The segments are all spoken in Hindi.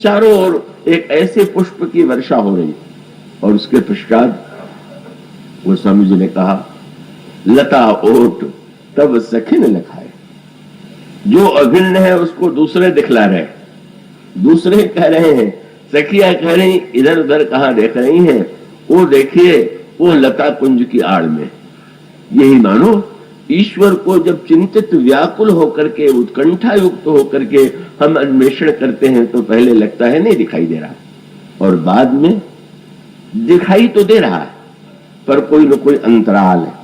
चारों ओर एक ऐसे पुष्प की वर्षा हो रही। और उसके पश्चात गोस्वामी जी ने कहा, लता ओट तब सखिन लखाए। जो अभिन्न है उसको दूसरे दिखला रहे, दूसरे कह रहे हैं, सखियां कह रही इधर उधर कहां देख रही हैं, वो देखिए वो लता कुंज की आड़ में। यही मानो ईश्वर को जब चिंतित व्याकुल होकर के उत्कंठा युक्त होकर के हम अन्वेषण करते हैं तो पहले लगता है नहीं दिखाई दे रहा, और बाद में दिखाई तो दे रहा है पर कोई न कोई अंतराल है।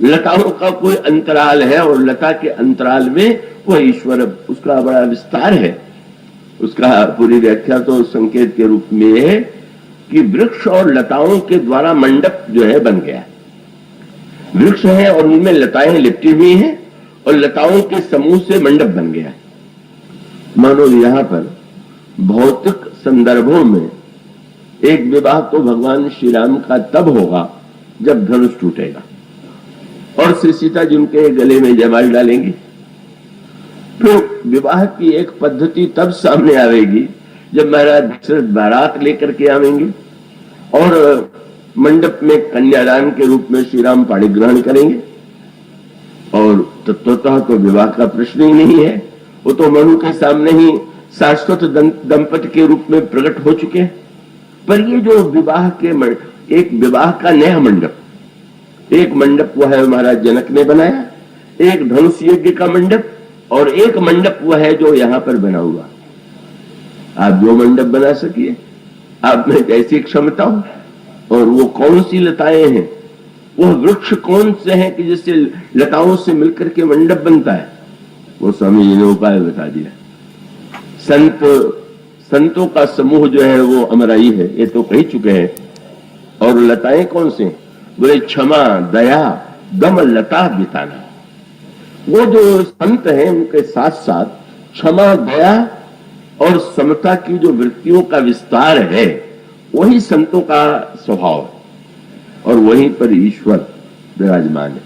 लताओं का कोई अंतराल है और लता के अंतराल में वह ईश्वर, उसका बड़ा विस्तार है। उसका पूरी व्याख्या तो संकेत के रूप में है कि वृक्ष और लताओं के द्वारा मंडप जो है बन गया। वृक्ष है और उनमें लताएं लिपटी हुई हैं और लताओं के समूह से मंडप बन गया। मानो यहां पर भौतिक संदर्भों में एक विवाह तो भगवान श्री राम का तब होगा जब धनुष टूटेगा और श्री सीता जी उनके गले में जयमाल डालेंगी। फिर विवाह की एक पद्धति तब सामने आएगी जब महाराज दशरथ बारात लेकर के आवेंगे और मंडप में कन्यादान के रूप में श्री राम पाणी ग्रहण करेंगे। और तत्वतः तो विवाह का प्रश्न ही नहीं है, वो तो मनु के सामने ही शाश्वत दंपति के रूप में प्रकट हो चुके हैं। पर ये जो विवाह के एक विवाह का नया मंडप, एक मंडप वह है महाराज जनक ने बनाया, एक धनुष यज्ञ का मंडप, और एक मंडप वह है जो यहां पर बना हुआ। आप दो मंडप बना सकिए, आप में कैसी क्षमता हो, और वो कौन सी लताएं हैं, वो वृक्ष कौन से हैं कि जिससे लताओं से मिलकर के मंडप बनता है। वो स्वामी जी ने उपाय बता दिया। संतों का समूह जो है वो अमराई है, ये तो कह चुके हैं। और लताएं कौन से? बोले क्षमा दया दम लता बिताना। वो जो संत हैं उनके साथ साथ क्षमा दया और समता की जो वृत्तियों का विस्तार है वही संतों का स्वभाव है, और वहीं पर ईश्वर विराजमान है।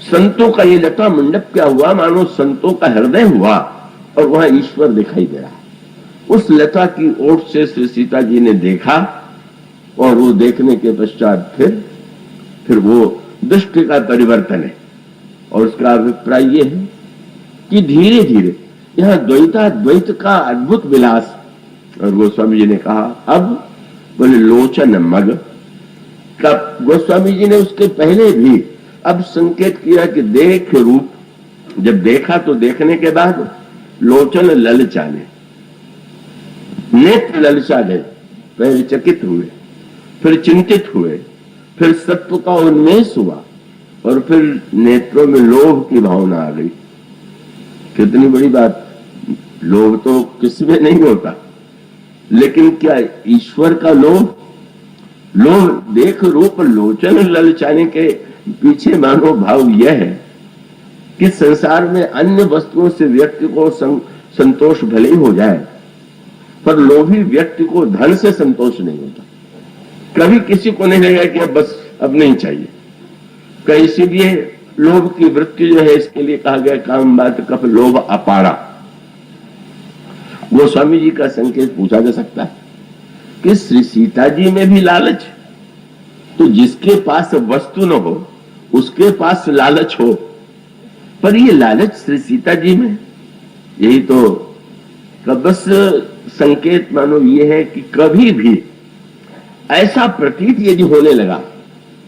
संतों का ये लता मंडप क्या हुआ, मानो संतों का हृदय हुआ और वहां ईश्वर दिखाई दे रहा है। उस लता की ओट से श्री सीता जी ने देखा और वो देखने के पश्चात फिर वो दृष्टि का परिवर्तन है। और उसका अभिप्राय ये है कि धीरे धीरे यहां द्वैत का अद्भुत विलास। और गोस्वामी जी ने कहा अब बोले लोचन मग का, गोस्वामी जी ने उसके पहले भी अब संकेत किया कि देख रूप, जब देखा तो देखने के बाद लोचन ललचाने, नेत्र ललचा गए, पहले चकित हुए, फिर चिंतित हुए, फिर सत्व का उन्मेष हुआ और फिर नेत्रों में लोभ की भावना आ गई। कितनी बड़ी बात, लोभ तो किसमें नहीं होता, लेकिन क्या ईश्वर का लोभ देख रूप लोचन ललचाने के पीछे मानो भाव यह है कि संसार में अन्य वस्तुओं से व्यक्ति को संतोष भले ही हो जाए, पर लोभी व्यक्ति को धन से संतोष नहीं होता। कभी किसी को नहीं लगेगा कि अब नहीं चाहिए। कहीं इसीलिए लोभ की वृत्ति जो है, इसके लिए कहा गया काम बात कफ लोभ अपारा। गोस्वामी जी का संकेत पूछा जा सकता है कि श्री सीता जी में भी लालच, तो जिसके पास वस्तु न हो उसके पास लालच हो, पर ये लालच श्री सीता जी में, यही तो बस संकेत मानो ये है कि कभी भी ऐसा प्रतीत यदि होने लगा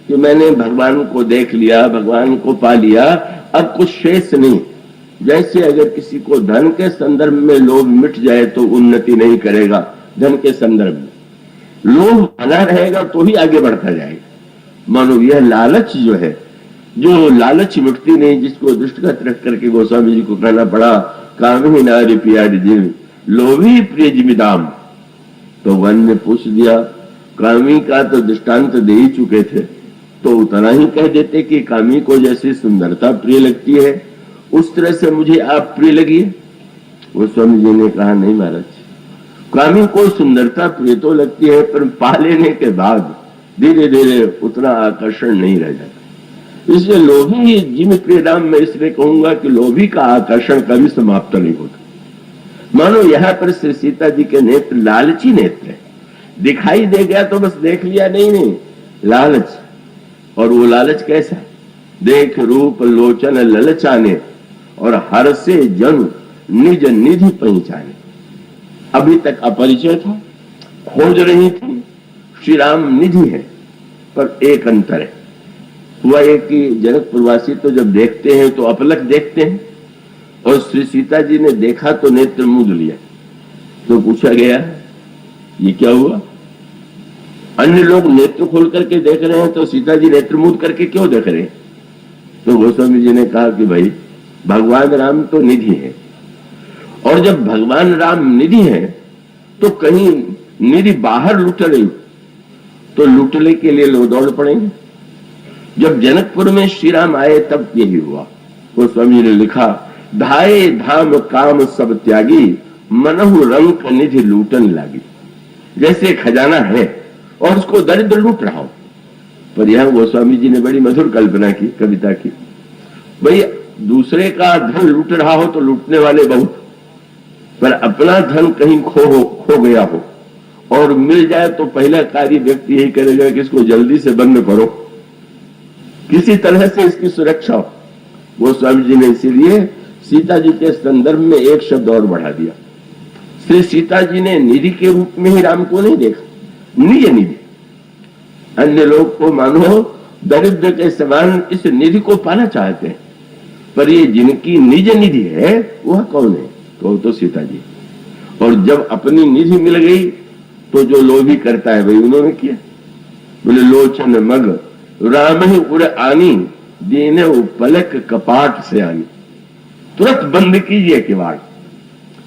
कि मैंने भगवान को देख लिया, भगवान को पा लिया, अब कुछ शेष नहीं। जैसे अगर किसी को धन के संदर्भ में लोभ मिट जाए तो उन्नति नहीं करेगा, धन के संदर्भ में लोभ बना रहेगा तो ही आगे बढ़ता जाएगा। मानो यह लालच जो है, जो लालच मिटती नहीं, जिसको दृष्टिगत रख करके गोस्वामी जी को कहना पड़ा काम ही नारी पियारी जीव लोभी प्रिय जिमिदाम। तो वन ने पूछ दिया, कामी का तो दृष्टांत दे ही चुके थे, तो उतना ही कह देते कि कामी को जैसी सुंदरता प्रिय लगती है उस तरह से मुझे आप प्रिय लगी। वो स्वामी जी ने कहा नहीं महाराज, कामी को सुंदरता प्रिय तो लगती है पर पा लेने के बाद धीरे धीरे उतना आकर्षण नहीं रह जाता। इसलिए लोभी जिम प्रिय दाम, मैं इसलिए कहूंगा कि लोभी का आकर्षण कभी समाप्त नहीं होता। मानो यहाँ पर श्री सीता जी के नेत्र लालची नेत्र है। दिखाई दे गया तो बस देख लिया, नहीं, लालच। और वो लालच कैसा? देख रूप लोचन ललचाने और हर से जन निज निधि पहचाने। अभी तक अपरिचय था, खोज रही थी, श्री राम निधि है, पर एक अंतर है। हुआ है कि जनकपुरवासी तो जब देखते हैं तो अपलक देखते हैं, और श्री सीता जी ने देखा तो नेत्र मूंद लिया। तो पूछा गया ये क्या हुआ? अन्य लोग नेत्र खोल करके देख रहे हैं तो सीता जी नेत्र मूंद करके क्यों देख रहे हैं? तो गोस्वामी जी ने कहा कि भाई भगवान राम तो निधि है, और जब भगवान राम निधि है तो कहीं निधि बाहर लुट रही तो लुटने के लिए लोग दौड़ पड़ेंगे। जब जनकपुर में श्री राम आए तब यही हुआ। गोस्वामी जी ने लिखा, धाये धाम काम सब त्यागी, मनहु रंक निधि लूटन लागी। जैसे खजाना है और उसको दरिद्र लूट रहा हो। पर यहां गोस्वामी जी ने बड़ी मधुर कल्पना की, कविता की। भाई दूसरे का धन लूट रहा हो तो लूटने वाले बहुत, पर अपना धन कहीं खो गया हो और मिल जाए तो पहला कार्य व्यक्ति यही करेगा कि इसको जल्दी से बंद करो, किसी तरह से इसकी सुरक्षा हो। गोस्वामी जी ने इसीलिए सीता जी के संदर्भ में एक शब्द और बढ़ा दिया। श्री सीता जी ने निधि के रूप में ही राम को नहीं देखा, निज निधि। अन्य लोग को मानो दरिद्र के समान इस निधि को पाना चाहते हैं, पर ये जिनकी निज निधि है वह कौन है? तो सीता जी। और जब अपनी निधि मिल गई तो जो लोभी करता है वही उन्होंने किया। बोले लोचन मग राम ही उड़ आनी, दीने पलक कपाट से आनी। तुरंत बंद कीजिए किवाड़।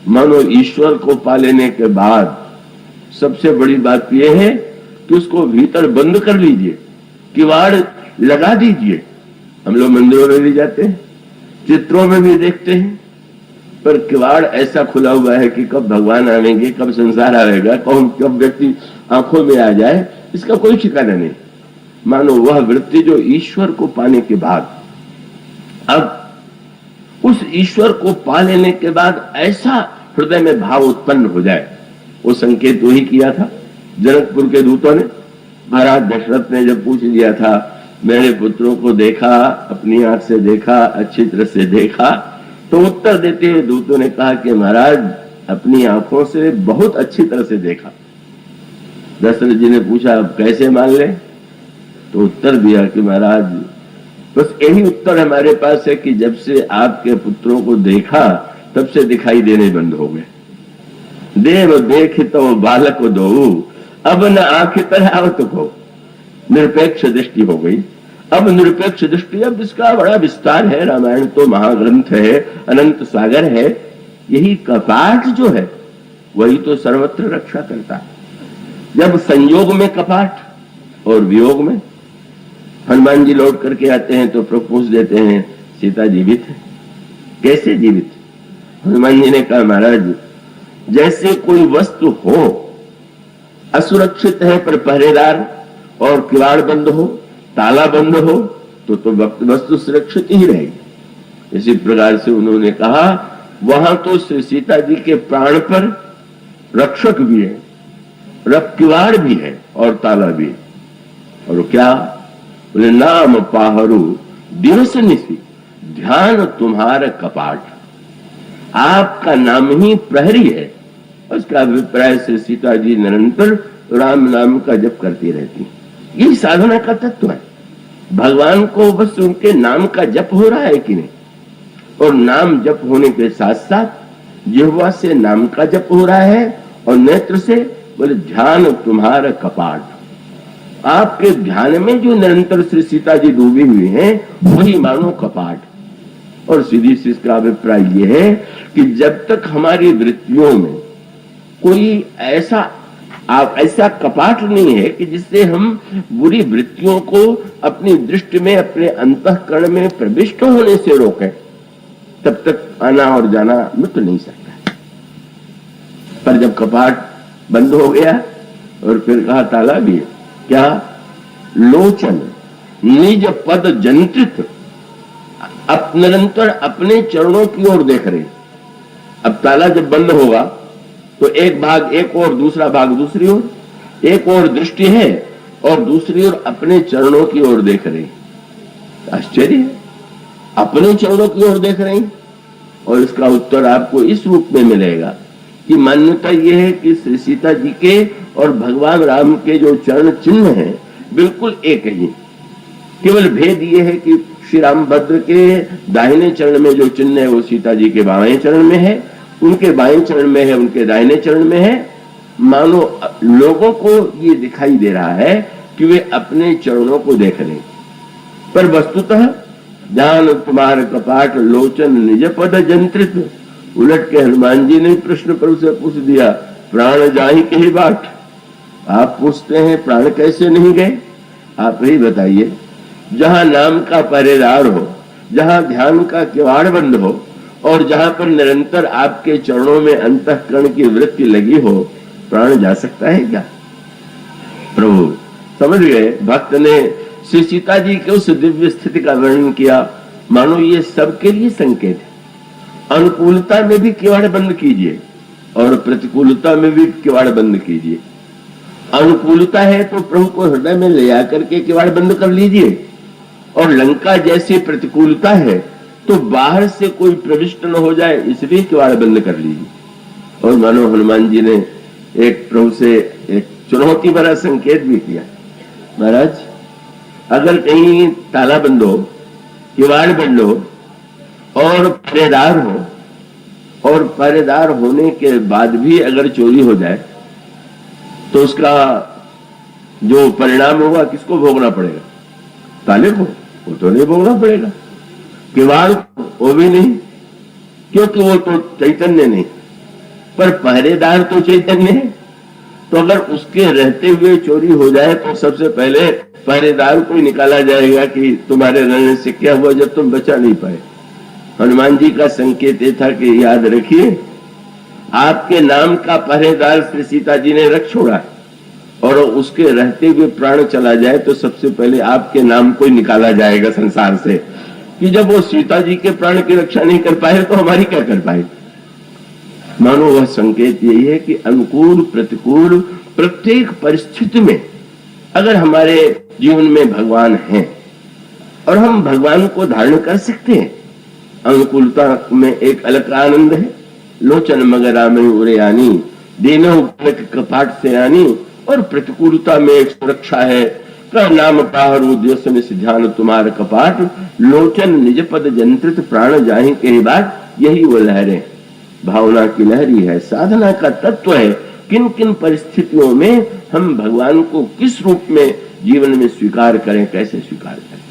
मानो ईश्वर को पा लेने के बाद सबसे बड़ी बात यह है कि उसको भीतर बंद कर लीजिए, किवाड़ लगा दीजिए। हम लोग मंदिरों में भी जाते हैं, चित्रों में भी देखते हैं, पर किवाड़ ऐसा खुला हुआ है कि कब भगवान आएंगे, कब संसार आएगा, कब व्यक्ति आंखों में आ जाए, इसका कोई ठिकाना नहीं। मानो वह वृत्ति जो ईश्वर को पाने के बाद, अब उस ईश्वर को पा लेने के बाद ऐसा हृदय में भाव उत्पन्न हो जाए, वो संकेत वही किया था जनकपुर के दूतों ने। महाराज दशरथ ने जब पूछ लिया था, मैंने पुत्रों को देखा, अपनी आंख से देखा, अच्छी तरह से देखा, तो उत्तर देते हुए दूतों ने कहा कि महाराज अपनी आंखों से बहुत अच्छी तरह से देखा। दशरथ जी ने पूछा अब कैसे मान ले? तो उत्तर दिया कि महाराज बस यही उत्तर हमारे पास है कि जब से आपके पुत्रों को देखा तब से दिखाई देने बंद हो गए। देव देख तो बालक दो, अब न आंख तरहावत को। निरपेक्ष दृष्टि हो गई। अब निरपेक्ष दृष्टि, अब इसका बड़ा विस्तार है। रामायण तो महाग्रंथ है, अनंत सागर है। यही कपाट जो है वही तो सर्वत्र रक्षा करता है। जब संयोग में कपाट और वियोग में, हनुमान जी लौट करके आते हैं तो प्रपोज देते हैं सीता जीवित है। कैसे जीवित? हनुमान जी ने कहा महाराज जैसे कोई वस्तु हो, असुरक्षित है पर पहरेदार और किवाड़ बंद हो, ताला बंद हो, तो वस्तु सुरक्षित ही रहेगी। इसी प्रकार से उन्होंने कहा वहां तो श्री सीता जी के प्राण पर रक्षक भी है, किवाड़ भी है और ताला भी है। और क्या बोले? नाम पाहरू दिवस निसी, ध्यान तुम्हारा कपाट। आपका नाम ही प्रहरी है। उसका अभिप्राय से सीता जी निरंतर राम नाम का जप करती रहती। यही साधना का तत्व है। भगवान को बस उनके नाम का जप हो रहा है कि नहीं, और नाम जप होने के साथ साथ जिह्वा से नाम का जप हो रहा है और नेत्र से बोले ध्यान तुम्हारा कपाट। आपके ध्यान में जो निरंतर श्री सीता जी डूबी हुई हैं वही मानो कपाट। और सीधी सी इसका अभिप्राय यह है कि जब तक हमारी वृत्तियों में कोई ऐसा कपाट नहीं है कि जिससे हम बुरी वृत्तियों को अपनी दृष्टि में, अपने अंतःकरण में प्रविष्ट होने से रोकें, तब तक आना और जाना मिट नहीं सकता। पर जब कपाट बंद हो गया और फिर कहा ताला भी है, क्या? लोचन निज पद जंत्रित, निरंतर अपने चरणों की ओर देख रहे। अब ताला जब बंद होगा तो एक भाग एक ओर, दूसरा भाग दूसरी ओर, एक ओर दृष्टि है और दूसरी ओर अपने चरणों की ओर देख रही। आश्चर्य है, अपने चरणों की ओर देख रही। और इसका उत्तर आपको इस रूप में मिलेगा कि मान्यता यह है कि श्री सीता जी के और भगवान राम के जो चरण चिन्ह हैं बिल्कुल एक ही। केवल भेद ये है कि श्री रामभद्र के दाहिने चरण में जो चिन्ह है वो सीता जी के बाएं चरण में है, उनके बाएं चरण में है, उनके दाहिने चरण में है। मानो लोगों को ये दिखाई दे रहा है कि वे अपने चरणों को देख रहे, पर वस्तुतः जान तुम्हार कपाट लोचन निज पद जंत्रित। उलट के हनुमान जी ने प्रश्न पर उसे पूछ दिया, प्राण जाहि के बाट। आप पूछते हैं प्राण कैसे नहीं गए? आप ही बताइए। जहां नाम का पहरेदार हो, जहां ध्यान का किवाड़ बंद हो और जहां पर निरंतर आपके चरणों में अंतःकरण की वृत्ति लगी हो, प्राण जा सकता है क्या? प्रभु समझ गए। भक्त ने श्री सीता जी के उस दिव्य स्थिति का वर्णन किया मानो ये सबके लिए संकेत है। अनुकूलता में भी किवाड़ बंद कीजिए और प्रतिकूलता में भी किवाड़ बंद कीजिए। अनुकूलता है तो प्रभु को हृदय में ले आकर के किवाड़ बंद कर लीजिए, और लंका जैसी प्रतिकूलता है तो बाहर से कोई प्रविष्ट न हो जाए इसलिए किवाड़ बंद कर लीजिए। और मानो हनुमान जी ने एक प्रभु से एक चुनौती भरा संकेत भी किया, महाराज अगर कहीं ताला बंद हो, किवाड़ बंद हो और पहरेदार हो, और पहरेदार होने के बाद भी अगर चोरी हो जाए तो उसका जो परिणाम होगा किसको भोगना पड़ेगा? ताले को? वो तो नहीं भोगना पड़ेगा। किवाड़ वो भी नहीं, क्योंकि वो तो चैतन्य नहीं, पर पहरेदार तो चैतन्य है। तो अगर उसके रहते हुए चोरी हो जाए तो सबसे पहले पहरेदार को ही निकाला जाएगा कि तुम्हारे रहने से क्या हुआ जब तुम बचा नहीं पाए। हनुमान जी का संकेत ये था कि याद रखिए, आपके नाम का पहरेदार श्री सीता जी ने रख छोड़ा है, और उसके रहते हुए प्राण चला जाए तो सबसे पहले आपके नाम को ही निकाला जाएगा संसार से, कि जब वो सीता जी के प्राण की रक्षा नहीं कर पाए तो हमारी क्या कर पाए। मानो वह संकेत यही है कि अनुकूल प्रतिकूल प्रत्येक परिस्थिति में अगर हमारे जीवन में भगवान हैं और हम भगवान को धारण कर सकते हैं। अनुकूलता में एक अलग आनंद है, लोचन मगरा में उड़ेयानी देनो कपाट से आनी, और प्रतिकूलता में एक सुरक्षा है, का नाम पाहर उद्देश्य में ध्यान तुम्हार कपाट लोचन निज पद जंत्रित प्राण जाहि के बाट। यही वो लहरें भावना की लहरी है, साधना का तत्व है। किन किन परिस्थितियों में हम भगवान को किस रूप में जीवन में स्वीकार करें, कैसे स्वीकार करें।